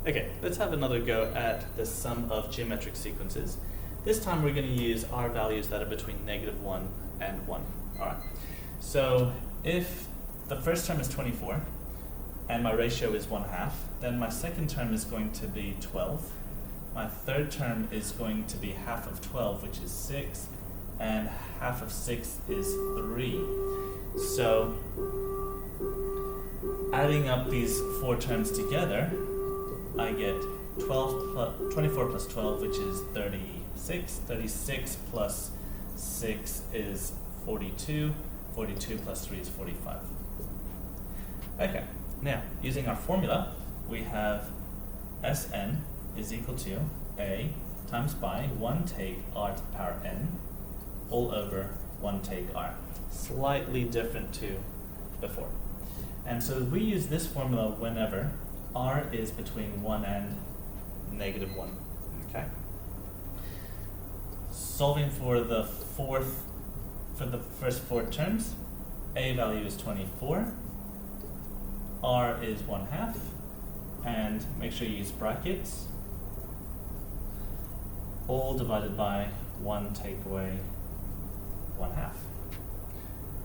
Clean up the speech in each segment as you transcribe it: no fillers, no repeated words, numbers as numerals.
Okay, let's have another go at the sum of geometric sequences. This time we're going to use R values that are between -1 and 1. Alright, so if the first term is 24 and my ratio is 1/2, then my second term is going to be 12. My third term is going to be half of 12, which is 6, and half of 6 is 3. So adding up these four terms together, I get 24 plus 12, which is 36. 36 plus 6 is 42. 42 plus 3 is 45. Okay, now, using our formula, we have Sn is equal to A times by 1 take R to the power n all over 1 take R. Slightly different to before. And so we use this formula whenever R is between 1 and -1. Okay. Solving for the first four terms, A value is 24, R is 1/2, and make sure you use brackets, all divided by 1 take away 1/2.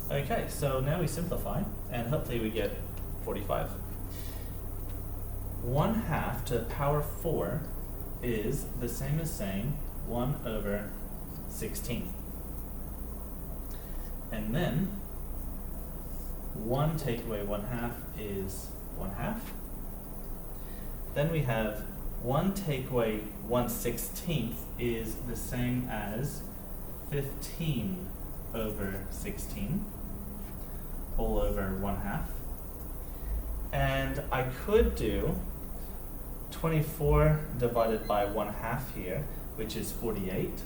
Okay, so now we simplify, and hopefully we get 45. 1/2 to the power 4 is the same as saying 1 over 16. And then 1 take away 1/2 is 1/2. Then we have 1 take away 1/16 is the same as 15 over 16 all over 1/2. And I could do 24 divided by 1/2 here, which is 48.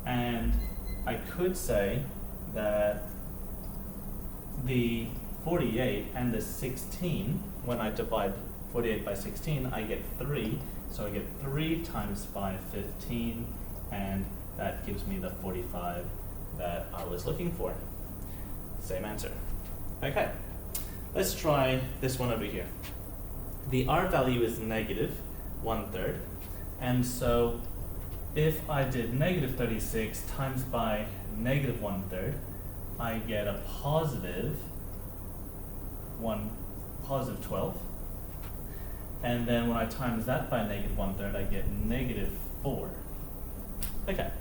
And I could say that the 48 and the 16, when I divide 48 by 16, I get 3. So I get 3 times by 15, and that gives me the 45 that I was looking for. Same answer. Okay, let's try this one over here. The R value is -1/3, and so if I did -36 times by -1/3, I get a positive 12. And then when I times that by -1/3, I get -4. Okay,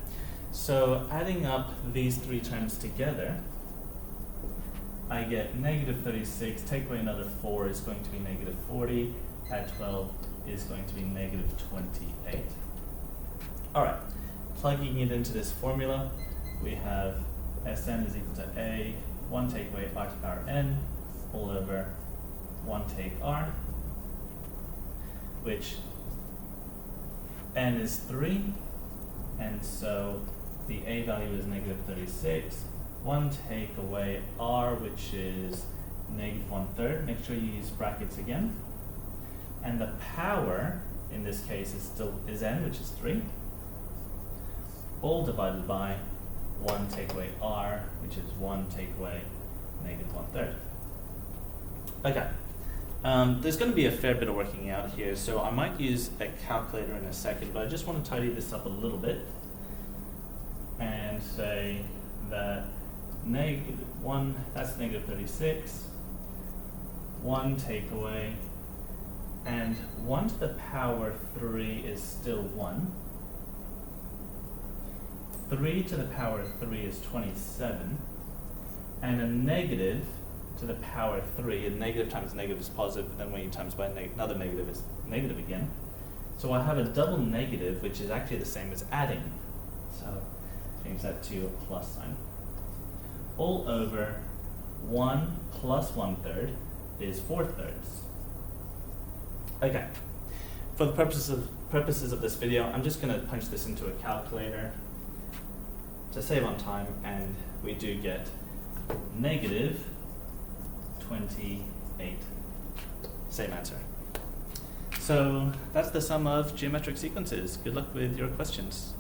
so adding up these three terms together, I get -36, take away another 4 is going to be -40, add 12 is going to be -28. Alright, plugging it into this formula, we have Sn is equal to A, 1 take away R to the power n, all over 1 take R, which n is 3, and so the A value is -36. 1 take away R, which is -1/3. Make sure you use brackets again. And the power, in this case, is n, which is 3. All divided by 1 take away R, which is 1 take away -1/3. Okay. There's going to be a fair bit of working out here, so I might use a calculator in a second, but I just want to tidy this up a little bit and say that that's -36, 1 take away, and 1 to the power 3 is still 1. 3 to the power 3 is 27, and a negative to the power 3, and negative times negative is positive, but then when you times by another negative is negative again. So I have a double negative, which is actually the same as adding. So change that to a plus sign. All over 1 plus 1/3 is 4/3. Okay, for the purposes of this video, I'm just going to punch this into a calculator to save on time, and we do get -28. Same answer. So that's the sum of geometric sequences. Good luck with your questions.